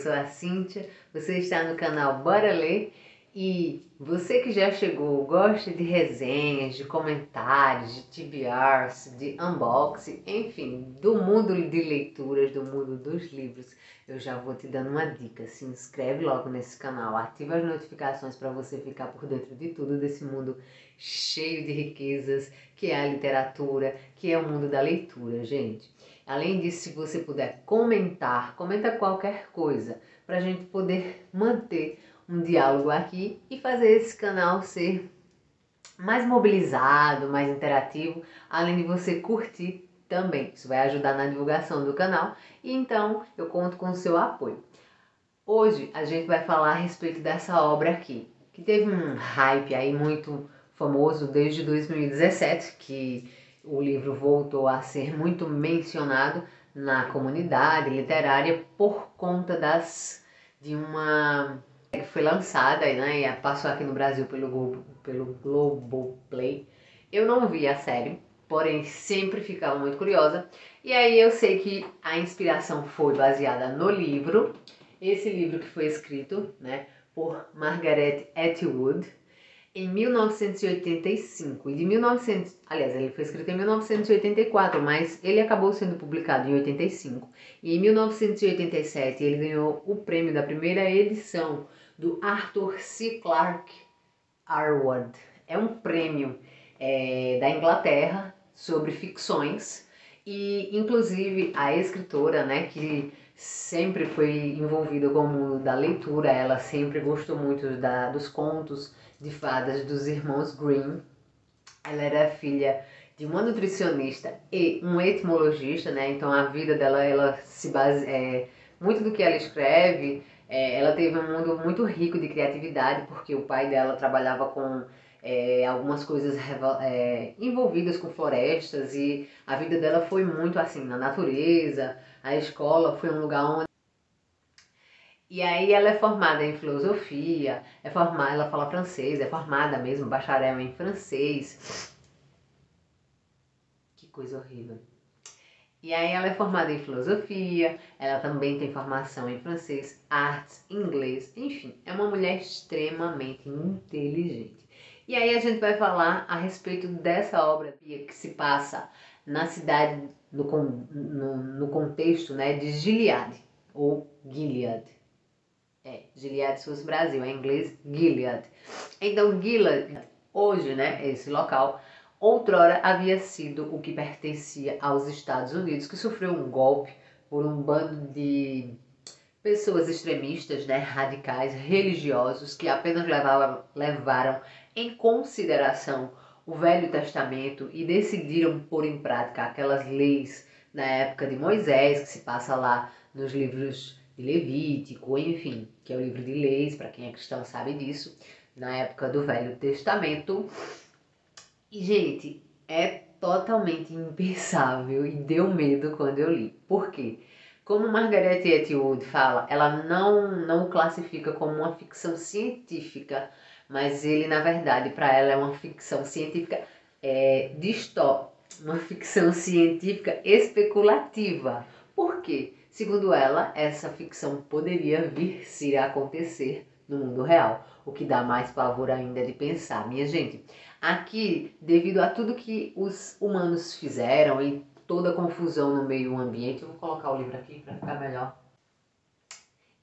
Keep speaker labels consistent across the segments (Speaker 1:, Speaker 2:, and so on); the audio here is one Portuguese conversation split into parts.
Speaker 1: sou a Cíntia, você está no canal Bora Ler e você que já chegou, gosta de resenhas, de comentários, de TBRs, de unboxing, enfim, do mundo de leituras, do mundo dos livros, eu já vou te dando uma dica. Se inscreve logo nesse canal, ativa as notificações para você ficar por dentro de tudo desse mundo cheio de riquezas, que é a literatura, que é o mundo da leitura, gente. Além disso, se você puder comenta qualquer coisa, para a gente poder manter um diálogo aqui e fazer esse canal ser mais mobilizado, mais interativo, além de você curtir também. Isso vai ajudar na divulgação do canal e então eu conto com o seu apoio. Hoje a gente vai falar a respeito dessa obra aqui, que teve um hype aí muito famoso desde 2017, que o livro voltou a ser muito mencionado na comunidade literária por conta de uma que foi lançada, né, e passou aqui no Brasil pelo Globoplay. Eu não vi a série, porém sempre ficava muito curiosa. E aí eu sei que a inspiração foi baseada no livro. Esse livro que foi escrito, né, por Margaret Atwood em 1985. E de 1900, aliás, ele foi escrito em 1984, mas ele acabou sendo publicado em 85. E em 1987 ele ganhou o prêmio da primeira edição do Arthur C. Clarke Award. É um prêmio da Inglaterra sobre ficções. E inclusive a escritora, né, que sempre foi envolvida com o mundo da leitura, ela sempre gostou muito dos contos de fadas dos irmãos Grimm. Ela era filha de uma nutricionista e um etimologista, né? Então a vida dela, ela se baseia muito do que ela escreve. Ela teve um mundo muito rico de criatividade, porque o pai dela trabalhava com algumas coisas envolvidas com florestas, e a vida dela foi muito assim na natureza. A escola foi um lugar onde e aí ela é formada em filosofia, ela fala francês, é formada mesmo, bacharel em francês. Que coisa horrível. E aí ela é formada em filosofia, ela também tem formação em francês, artes, inglês, enfim, é uma mulher extremamente inteligente. E aí a gente vai falar a respeito dessa obra que se passa na cidade, no contexto, né, de Gilead, ou Gilead. Gilead se fosse Brasil, em inglês Gilead. Então Gilead, hoje, né, esse local, outrora havia sido o que pertencia aos Estados Unidos, que sofreu um golpe por um bando de pessoas extremistas, né, radicais, religiosos, que apenas levaram em consideração o Velho Testamento e decidiram pôr em prática aquelas leis na época de Moisés, que se passa lá nos livros de Levítico, enfim, que é o livro de leis, para quem é cristão sabe disso, na época do Velho Testamento. E, gente, é totalmente impensável e deu medo quando eu li. Por quê? Como Margaret Atwood fala, ela não o classifica como uma ficção científica, mas ele, na verdade, para ela é uma ficção científica uma ficção científica especulativa. Por quê? Segundo ela, essa ficção poderia vir a acontecer no mundo real, o que dá mais pavor ainda de pensar. Minha gente, aqui, devido a tudo que os humanos fizeram e toda a confusão no meio ambiente, eu vou colocar o livro aqui para ficar melhor.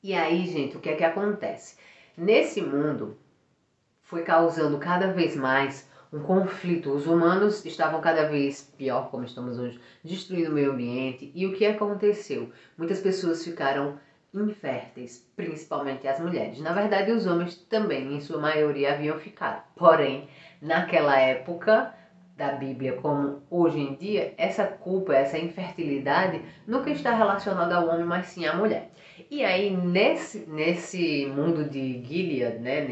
Speaker 1: E aí, gente, o que é que acontece? Nesse mundo, foi causando cada vez mais um conflito. Os humanos estavam cada vez pior, como estamos hoje, destruindo o meio ambiente. E o que aconteceu? Muitas pessoas ficaram inférteis, principalmente as mulheres. Na verdade, os homens também, em sua maioria, haviam ficado. Porém, naquela época da Bíblia, como hoje em dia, essa culpa, essa infertilidade, nunca está relacionada ao homem, mas sim à mulher. E aí, nesse mundo de Gilead, né,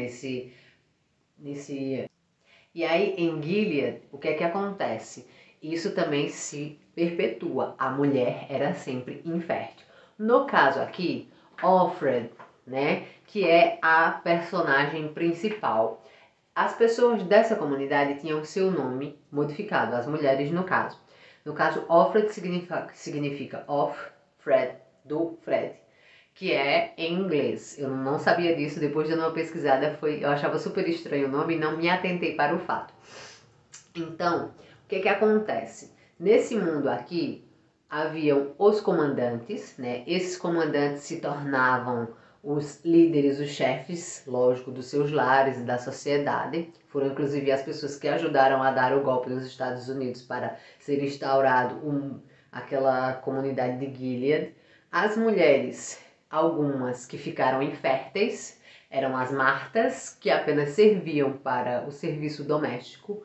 Speaker 1: e aí em Gilead, o que é que acontece? Isso também se perpetua. A mulher era sempre infértil. No caso aqui, Offred, né, que é a personagem principal. As pessoas dessa comunidade tinham seu nome modificado, as mulheres no caso. No caso, Offred significa off, Fred, do Fred, que é em inglês. Eu não sabia disso, depois de uma pesquisada, eu achava super estranho o nome e não me atentei para o fato. Então, o que que acontece? Nesse mundo aqui, haviam os comandantes, né? Esses comandantes se tornavam os líderes, os chefes, lógico, dos seus lares e da sociedade. Foram inclusive as pessoas que ajudaram a dar o golpe nos Estados Unidos para ser instaurado aquela comunidade de Gilead. As mulheres, algumas que ficaram inférteis, eram as Martas, que apenas serviam para o serviço doméstico.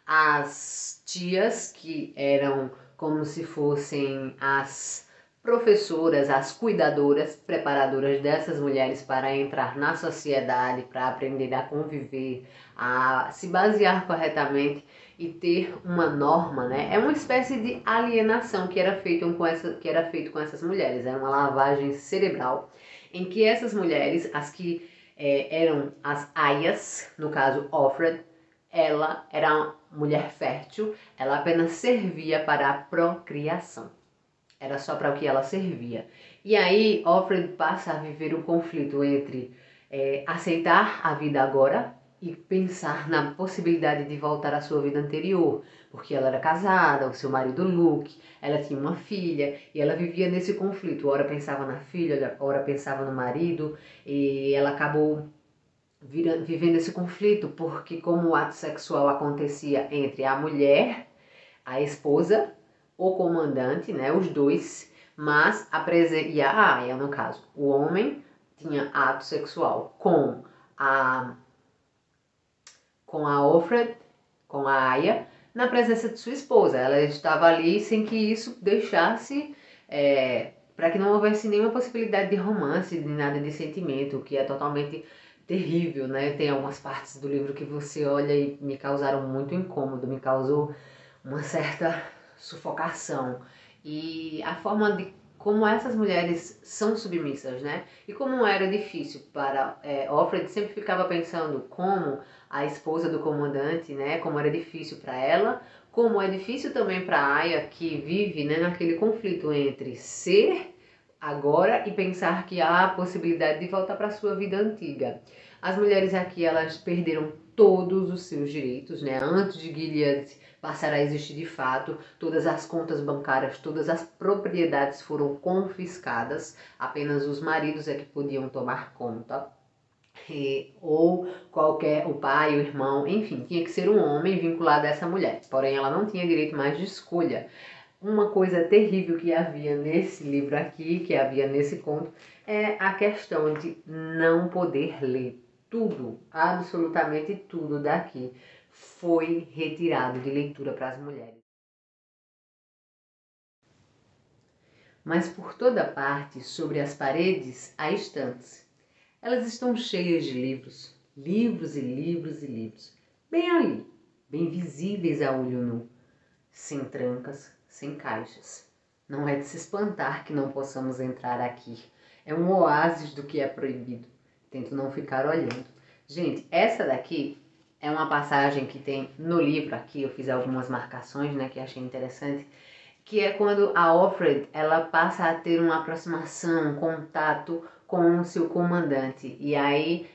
Speaker 1: As tias, que eram como se fossem as professoras, as cuidadoras, preparadoras dessas mulheres para entrar na sociedade, para aprender a conviver, a se basear corretamente e ter uma norma, né? É uma espécie de alienação que era feito com essas mulheres, era uma lavagem cerebral em que essas mulheres, as que eram as aias, no caso Offred, ela era uma mulher fértil, ela apenas servia para a procriação. Era só para o que ela servia. E aí, Offred passa a viver um conflito entre aceitar a vida agora e pensar na possibilidade de voltar à sua vida anterior. Porque ela era casada, o seu marido Luke, ela tinha uma filha e ela vivia nesse conflito. Ora pensava na filha, ora pensava no marido e ela acabou vivendo esse conflito, porque como o ato sexual acontecia entre a mulher, a esposa, o comandante, né, os dois, mas e a aia, no caso, o homem tinha ato sexual com a Offred, com a aia, na presença de sua esposa. Ela estava ali sem que isso deixasse, para que não houvesse nenhuma possibilidade de romance, de nada de sentimento, o que é totalmente terrível, né? Tem algumas partes do livro que você olha e me causaram muito incômodo, me causou uma certa sufocação. E a forma de como essas mulheres são submissas, né? E como era difícil para Offred, sempre ficava pensando como a esposa do comandante, né? Como era difícil para ela, como é difícil também para Aya, que vive, né, naquele conflito entre ser agora e pensar que há a possibilidade de voltar para a sua vida antiga. As mulheres aqui, elas perderam todos os seus direitos, né? Antes de Gilead passar a existir de fato, todas as contas bancárias, todas as propriedades foram confiscadas, apenas os maridos é que podiam tomar conta. Ou o pai, o irmão, enfim, tinha que ser um homem vinculado a essa mulher. Porém, ela não tinha direito mais de escolha. Uma coisa terrível que havia nesse livro aqui, que havia nesse conto, é a questão de não poder ler. Tudo, absolutamente tudo daqui foi retirado de leitura para as mulheres. Mas por toda parte, sobre as paredes, há estantes. Elas estão cheias de livros, livros e livros e livros, bem ali, bem visíveis a olho nu, sem trancas, sem caixas. Não é de se espantar que não possamos entrar aqui. É um oásis do que é proibido. Tento não ficar olhando. Gente, essa daqui é uma passagem que tem no livro aqui, eu fiz algumas marcações, né, que achei interessante, que é quando a Offred, ela passa a ter uma aproximação, um contato com o seu comandante. E aí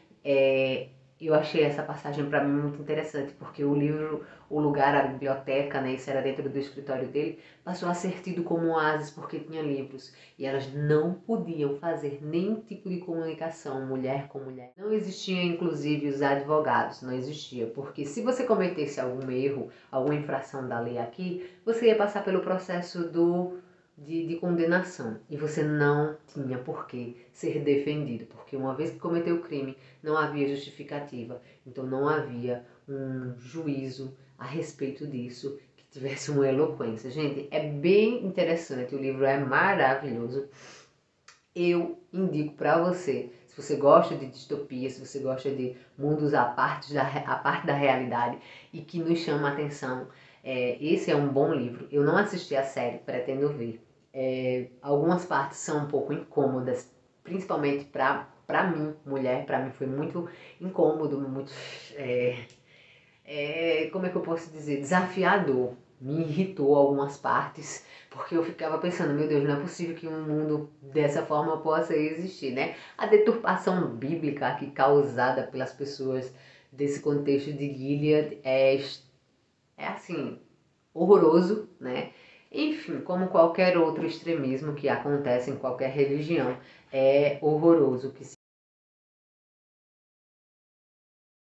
Speaker 1: eu achei essa passagem para mim muito interessante, porque o livro, o lugar, a biblioteca, né, isso era dentro do escritório dele, passou a ser tido como um oásis porque tinha livros. E elas não podiam fazer nenhum tipo de comunicação, mulher com mulher. Não existiam, inclusive, os advogados, não existia. Porque se você cometesse algum erro, alguma infração da lei aqui, você ia passar pelo processo de condenação. E você não tinha por que ser defendido, porque uma vez que cometeu o crime, não havia justificativa. Então não havia um juízo a respeito disso que tivesse uma eloquência. Gente, é bem interessante, o livro é maravilhoso. Eu indico para você, se você gosta de distopia, se você gosta de mundos à parte da realidade e que nos chama a atenção, esse é um bom livro. Eu não assisti a série, pretendo ver. Algumas partes são um pouco incômodas, principalmente para mim, mulher, para mim foi muito incômodo, muito, como é que eu posso dizer, desafiador me irritou algumas partes, porque eu ficava pensando, meu Deus, não é possível que um mundo dessa forma possa existir, né? A deturpação bíblica aqui causada pelas pessoas desse contexto de Gilead é assim, horroroso, né? Enfim, como qualquer outro extremismo que acontece em qualquer religião, é horroroso que